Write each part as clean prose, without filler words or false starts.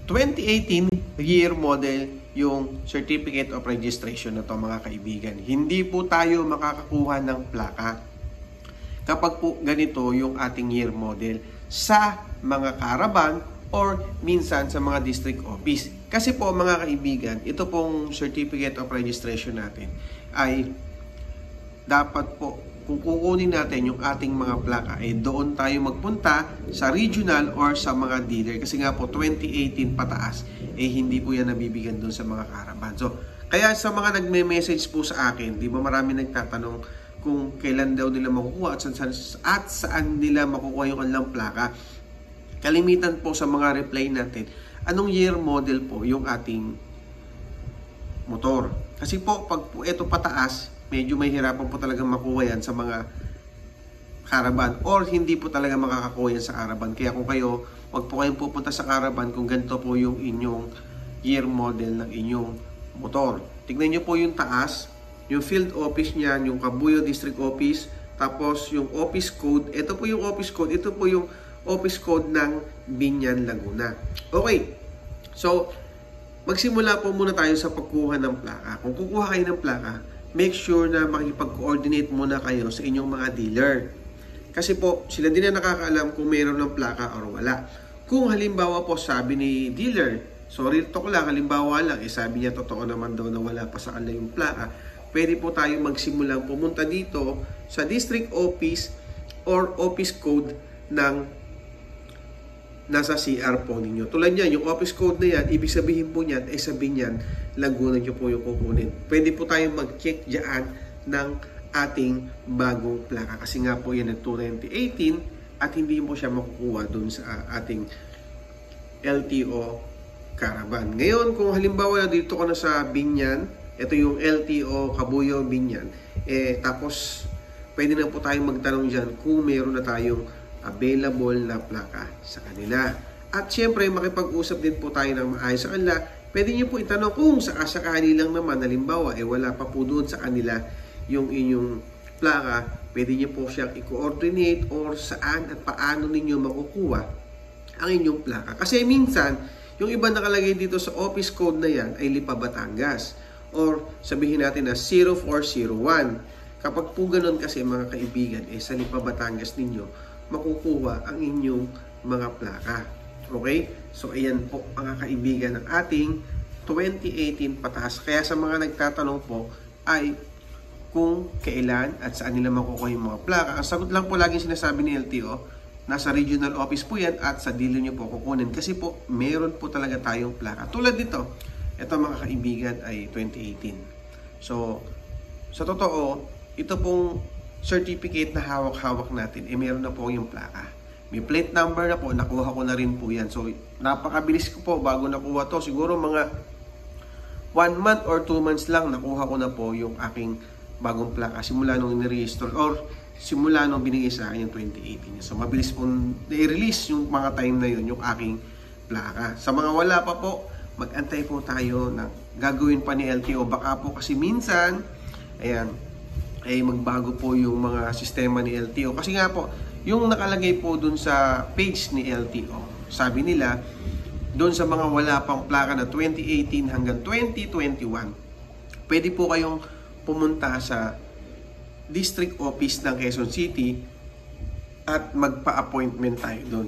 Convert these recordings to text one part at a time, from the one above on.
2018 year model yung Certificate of Registration na to mga kaibigan. Hindi po tayo makakakuha ng plaka kapag po ganito yung ating year model sa mga caravan or minsan sa mga district office. Kasi po mga kaibigan, ito pong Certificate of Registration natin ay dapat po kung kukunin natin yung ating mga plaka ay doon tayo magpunta sa regional or sa mga dealer kasi nga po 2018 pataas hindi po yan nabibigyan doon sa mga caravan. So kaya sa mga nagme-message po sa akin, di ba marami nagtatanong kung kailan daw nila makukuha at saan nila makukuha yung kanilang plaka. Kalimitan po sa mga reply natin, anong year model po yung ating motor? Kasi po pag po ito pataas, medyo may hirapan po talaga makuha yan sa mga caravan or hindi po talaga makakakuha yan sa caravan. Kaya kung kayo, wag po kayong pupunta sa caravan kung ganito po yung inyong year model ng inyong motor. Tignan nyo po yung taas, yung field office niyan, yung Kabuyo District Office, tapos yung office code. Ito po yung office code, ito po yung office code ng Biñan, Laguna. Okay, so magsimula po muna tayo sa pagkuha ng plaka. Kung kukuha kayo ng plaka, make sure na makipag-coordinate muna kayo sa inyong mga dealer. Kasi po, sila din na nakakaalam kung mayroon ng plaka or wala. Kung halimbawa po sabi ni dealer, sorry talk lang, halimbawa lang, sabi niya totoo naman daw na wala pa sa kanila yung plaka, pwede po tayo magsimulang pumunta dito sa district office or office code ng nasa CR po ninyo. Tulad yan, yung office code na yan, ibig sabihin po niyan, sabihin niyan, Laguna nyo po yung kukunin. Pwede po tayong mag-check dyan ng ating bagong plaka. Kasi nga po yan ng 2018 at hindi po siya makukuha dun sa ating LTO caravan. Ngayon, kung halimbawa dito ko na sa Biñan, ito yung LTO Kabuyo Biñan, tapos pwede na po tayong magtanong dyan kung meron na tayong available na plaka sa kanila. At syempre, makipag-usap din po tayo ng maayos sa kanila. Pwede nyo po itanong kung sakasakali lang naman, halimbawa, wala pa po doon sa kanila yung inyong plaka, pwede nyo po siyang i-coordinate or saan at paano ninyo makukuha ang inyong plaka. Kasi minsan, yung iba nakalagay dito sa office code na yan ay Lipa, Batangas. Or sabihin natin na 0401. Kapag po ganun kasi mga kaibigan, sa Lipa, Batangas ninyo, makukuha ang inyong mga plaka. Okay? So, ayan po mga kaibigan ng ating 2018 pataas. Kaya sa mga nagtatanong po ay kung kailan at saan nila makukuha yung mga plaka. Ang sagot lang po laging sinasabi ni LTO, nasa regional office po yan at sa dealer nyo po kukunin. Kasi po, meron po talaga tayong plaka. Tulad dito, ito mga kaibigan ay 2018. So, sa totoo, ito pong certificate na hawak-hawak natin, meron na po yung plaka. May plate number na po, nakuha ko na rin po yan. So, napakabilis ko po bago nakuha to. Siguro mga 1 month or 2 months lang, nakuha ko na po yung aking bagong plaka. Simula nung ni-register or simula nung binigay sa akin yung 2018. So, mabilis po i-release yung mga time na yun, yung aking plaka. Sa mga wala pa po, mag-antay po tayo na gagawin pa ni LTO. Baka po kasi minsan, ayan, magbago po yung mga sistema ni LTO. Kasi nga po, yung nakalagay po dun sa page ni LTO, sabi nila, dun sa mga wala pang plaka na 2018 hanggang 2021, pwede po kayong pumunta sa district office ng Quezon City at magpa-appointment tayo dun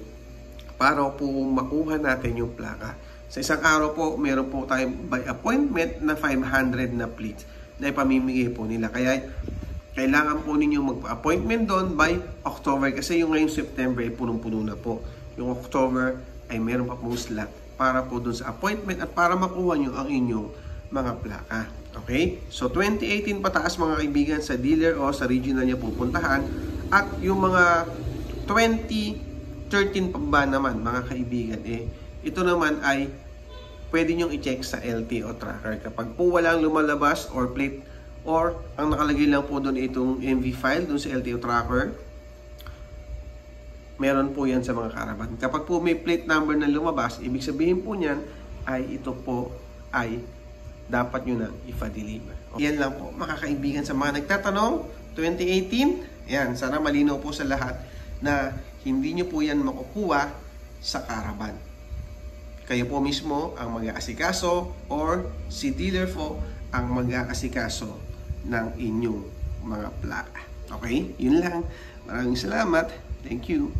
para po makuha natin yung plaka. Sa isang araw po, meron po tayong by appointment na 500 na plates na ipamimigay po nila. Kaya kailangan po ninyo magpa-appointment doon by October kasi yung ngayong September ay punong-puno na po. Yung October ay meron pa pong slot para po doon sa appointment at para makuha nyo ang inyong mga plaka. Okay? So 2018 pataas mga kaibigan sa dealer o sa regional niya pupuntahan at yung mga 2013 pa naman mga kaibigan ito naman ay pwede nyo i-check sa LTO tracker. Kapag po walang lumalabas or plate or ang nakalagay lang po doon itong MV file doon sa LTO tracker, meron po yan sa mga caravan. Kapag po may plate number na lumabas, ibig sabihin po niyan ay ito po ay dapat nyo na ipa-deliver. Yan lang po mga kaibigan sa mga nagtatanong 2018. Yan, sana malinaw po sa lahat na hindi nyo po yan makukuha sa caravan. kayo po mismo ang mag-aasikaso or si dealer po ang mag-aasikaso ng inyong mga plaka. Okay? Yun lang. Maraming salamat. Thank you.